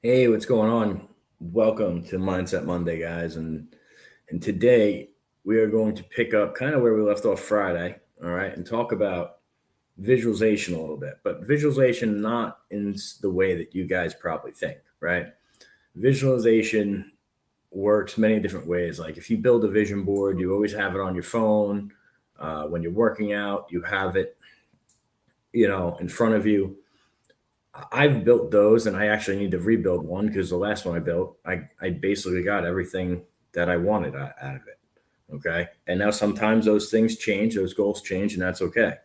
Hey, what's going on? Welcome to Mindset Monday, guys. And today we are going to pick up kind of where we left off Friday, all right, and talk about visualization a little bit. But visualization not in the way that you guys probably think, right? Visualization works many different ways. Like if you build a vision board, you always have it on your phone. When you're working out, you have it, in front of you. I've built those, and I actually need to rebuild one because the last one I built, I basically got everything that I wanted out of it. Okay, and now sometimes those things change, those goals change, and that's okay.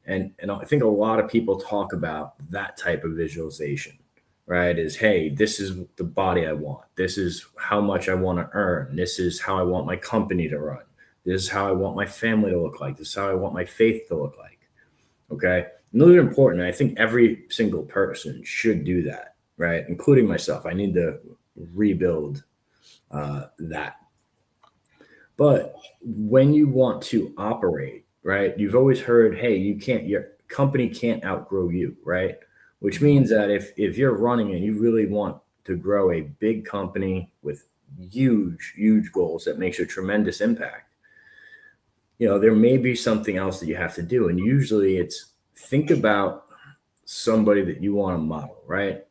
And I think a lot of people talk about that type of visualization, right? Is hey, this is the body I want. This is how much I want to earn. This is how I want my company to run. This is how I want my family to look like. This is how I want my faith to look like. Okay. And those are important. I think every single person should do that, right? Including myself. I need to rebuild that. But when you want to operate, right, you've always heard, hey, your company can't outgrow you, right? Which means that if you're running and you really want to grow a big company with huge goals that makes a tremendous impact, there may be something else that you have to do. And usually it's think about somebody that you want to model, right?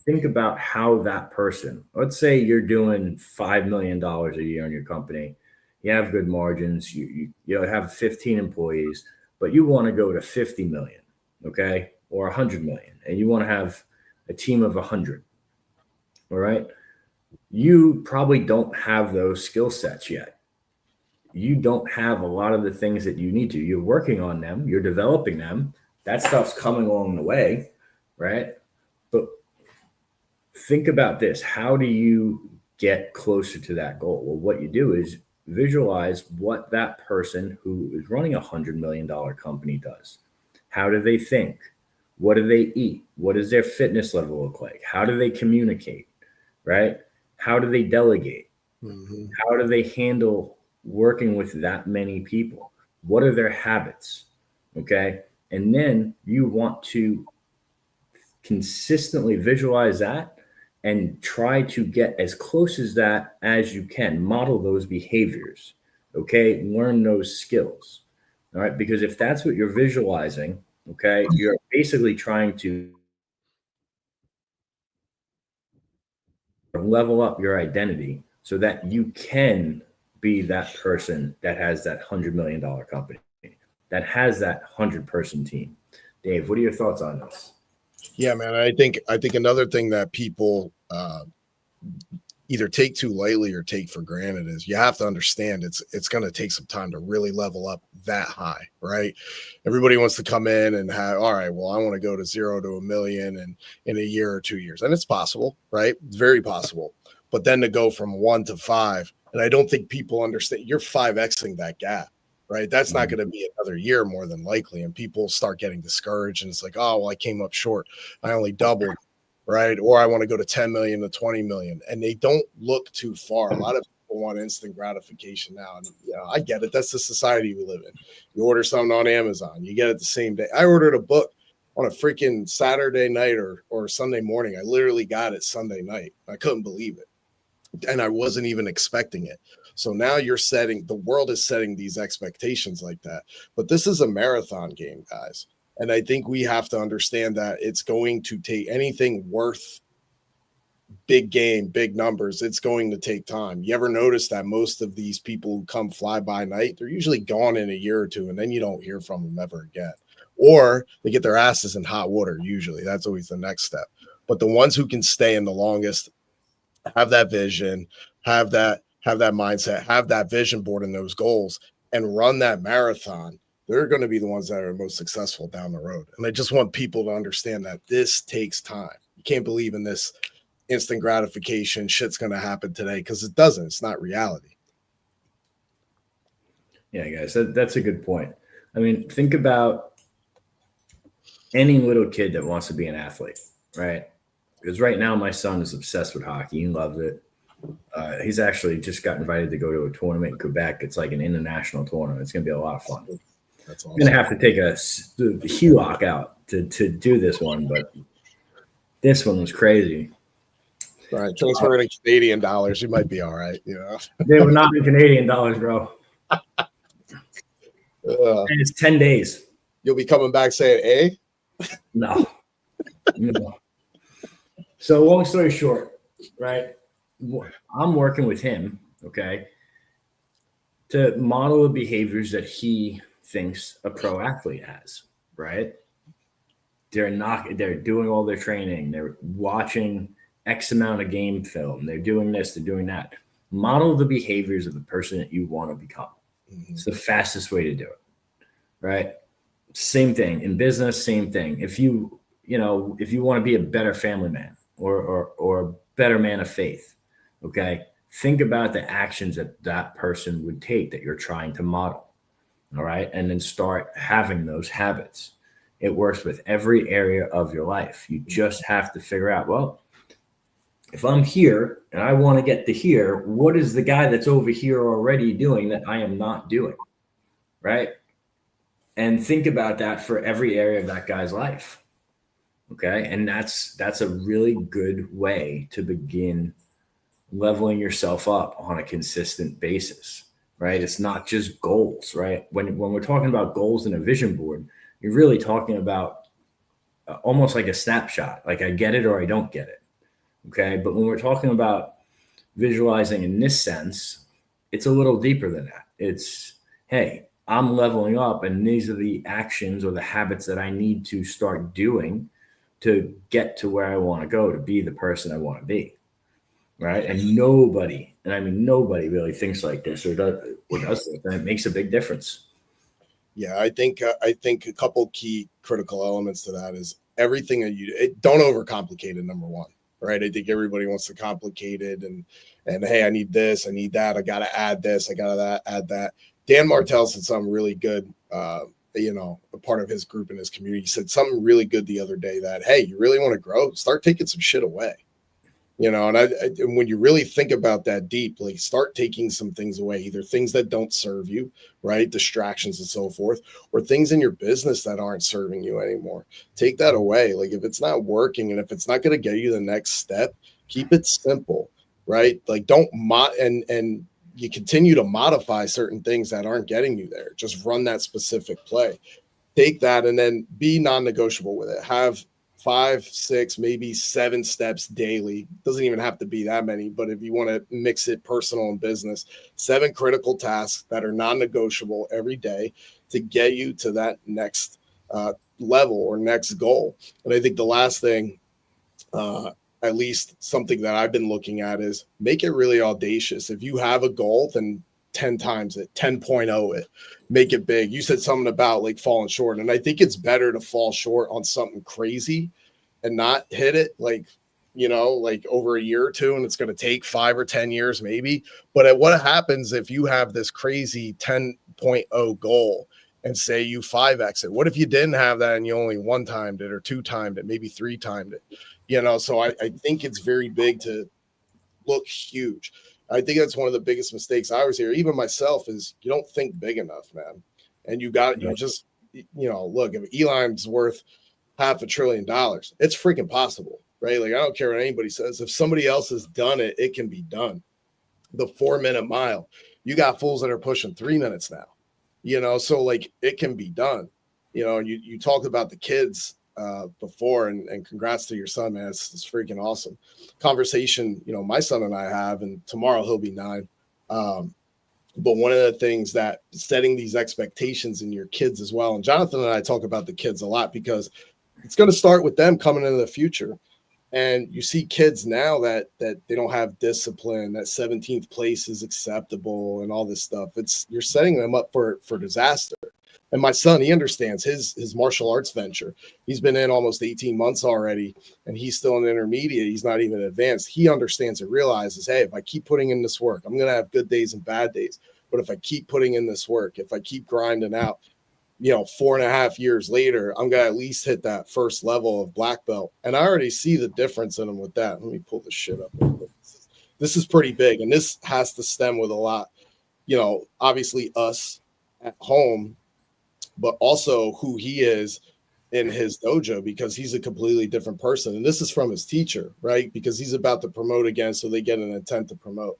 Think about how that person, let's say you're doing $5 million a year in your company, you have good margins, you have 15 employees, but you want to go to 50 million, okay, or 100 million, and you want to have a team of 100, all right? You probably don't have those skill sets yet. You don't have a lot of the things that you need to. You're working on them, you're developing them. That stuff's coming along the way, right? But think about this. How do you get closer to that goal? Well, what you do is visualize what that person who is running $100 million company does. How do they think? What do they eat? What does their fitness level look like? How do they communicate? Right? How do they delegate? Hmm. How do they handle working with that many people? What are their habits? Okay. And then you want to consistently visualize that and try to get as close as that as you can. Model those behaviors. Okay. Learn those skills. All right. Because if that's what you're visualizing, okay, you're basically trying to level up your identity so that you can be that person that has that $100 million company, that has that 100-person team. Dave, what are your thoughts on this? Yeah, man. I think another thing that people either take too lightly or take for granted is you have to understand it's going to take some time to really level up that high, right? Everybody wants to come in and have, all right, well, I want to go to 0 to 1 million and in a year or 2 years, and it's possible, right? It's very possible. But then to go from 1 to 5, and I don't think people understand, you're 5xing that gap. Right. That's not Mhm. going to be another year more than likely. And people start getting discouraged. And it's like, oh, well, I came up short. I only doubled, right? Or I want to go to 10 million to 20 million. And they don't look too far. A lot of people want instant gratification now. And I get it. That's the society we live in. You order something on Amazon, you get it the same day. I ordered a book on a freaking Saturday night or Sunday morning. I literally got it Sunday night. I couldn't believe it. And I wasn't even expecting it. So now the world is setting these expectations like that. But this is a marathon game, guys. And I think we have to understand that it's going to take anything worth big game, big numbers. It's going to take time. You ever notice that most of these people who come fly by night, they're usually gone in a year or two, and then you don't hear from them ever again. Or they get their asses in hot water, usually. That's always the next step. But the ones who can stay in the longest have that vision, have that mindset, have that vision board and those goals, and run that marathon. They're going to be the ones that are most successful down the road. And I just want people to understand that this takes time. You can't believe in this instant gratification shit's going to happen today because it doesn't. It's not reality. Yeah, guys, that's a good point. I mean, think about any little kid that wants to be an athlete, right? Because right now, my son is obsessed with hockey. He loves it. He's actually just got invited to go to a tournament in Quebec. It's like an international tournament. It's going to be a lot of fun. That's I'm going to awesome. have to take the HELOC out to do this one, but this one was crazy. Right. Transfer it in Canadian dollars. You might be all right. You know, They were not in Canadian dollars, bro. uh, And it's 10 days. you'll be coming back saying, "Hey, No. No. So long story short, right? I'm working with him, okay, to model the behaviors that he thinks a pro athlete has, right? They're doing all their training, they're watching X amount of game film, they're doing this, they're doing that. Model the behaviors of the person that you want to become. It's the fastest way to do it, right? Same thing in business, same thing. If you want to be a better family man or a better man of faith, okay, think about the actions that that person would take that you're trying to model. All right. And then start having those habits. It works with every area of your life. You just have to figure out, well, if I'm here and I want to get to here, what is the guy that's over here already doing that I am not doing? Right. And think about that for every area of that guy's life. Okay. And that's a really good way to begin leveling yourself up on a consistent basis, right? It's not just goals, right? When we're talking about goals in a vision board, you're really talking about almost like a snapshot, like I get it or I don't get it. Okay. But when we're talking about visualizing in this sense, it's a little deeper than that. It's, hey, I'm leveling up and these are the actions or the habits that I need to start doing to get to where I want to go, to be the person I want to be. Right. And nobody really thinks like this or does this, and it makes a big difference. yeah." I think a couple key critical elements to that is everything that don't overcomplicate it. Number one, right? I think everybody wants to complicate it and hey, I need this, I need that, I got to add this, I got to add that. Dan Martell said something really good. A part of his group in his community, he said something really good the other day that, hey, you really want to grow, start taking some shit away. And when you really think about that deeply, start taking some things away, either things that don't serve you, right? Distractions and so forth, or things in your business that aren't serving you anymore. Take that away. Like if it's not working and if it's not going to get you the next step, keep it simple, right? Like don't and you continue to modify certain things that aren't getting you there. Just run that specific play. Take that and then be non-negotiable with it. Have 5, 6, maybe 7 steps daily. Doesn't even have to be that many, but if you want to mix it personal and business, 7 critical tasks that are non-negotiable every day to get you to that next level or next goal. And I think the last thing, at least something that I've been looking at, is make it really audacious. If you have a goal, then 10 times it, 10.0 it, make it big. You said something about like falling short. And I think it's better to fall short on something crazy and not hit it like over a year or two, and it's going to take 5 or 10 years maybe. But what happens if you have this crazy 10.0 goal and say you 5x it? What if you didn't have that and you only 1 timed it or 2 timed it, maybe 3 timed it? So I think it's very big to look huge. I think that's one of the biggest mistakes I always hear, even myself, is you don't think big enough, man. And you just, look, if Elon's worth $500 billion, it's freaking possible, right? Like, I don't care what anybody says. If somebody else has done it, it can be done. The 4-minute mile, you got fools that are pushing 3 minutes now, so like it can be done, and you talked about the kids before, and congrats to your son, man. It's freaking awesome conversation, my son and I have, and tomorrow he'll be 9. But one of the things that setting these expectations in your kids as well. And Jonathan and I talk about the kids a lot because it's going to start with them coming into the future. And you see kids now that they don't have discipline, that 17th place is acceptable and all this stuff. You're setting them up for disaster. And my son, he understands his martial arts venture. He's been in almost 18 months already, and he's still an intermediate. He's not even advanced. He understands and realizes, hey, if I keep putting in this work, I'm going to have good days and bad days. But if I keep putting in this work, if I keep grinding out, 4.5 years later, I'm going to at least hit that first level of black belt. And I already see the difference in him with that. Let me pull this shit up. This is pretty big. And this has to stem with a lot, obviously us at home, but also who he is in his dojo because he's a completely different person. And this is from his teacher, right? Because he's about to promote again, so they get an intent to promote.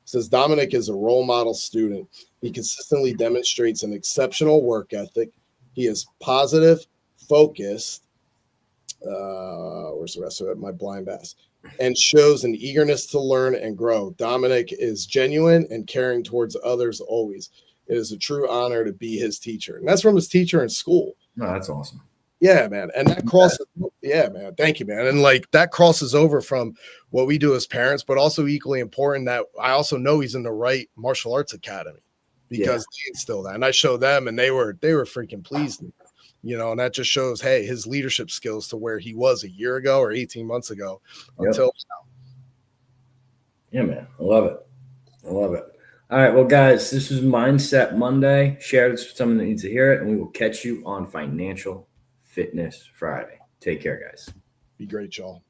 It says Dominic is a role model student. He consistently demonstrates an exceptional work ethic. He is positive, focused. Where's the rest of it? My blind ass. And shows an eagerness to learn and grow. Dominic is genuine and caring towards others always. It is a true honor to be his teacher. And that's from his teacher in school. No, that's awesome. Yeah, man. And that crosses, yeah, man. Thank you, man. And like that crosses over from what we do as parents, but also equally important that I also know he's in the right martial arts academy because they instill that. And I showed them and they were freaking pleased, you know, and that just shows, hey, his leadership skills to where he was a year ago or 18 months ago until now. Yeah, man. I love it. I love it. All right. Well, guys, this is Mindset Monday. Share this with someone that needs to hear it, and we will catch you on Financial Fitness Friday. Take care, guys. Be great, y'all.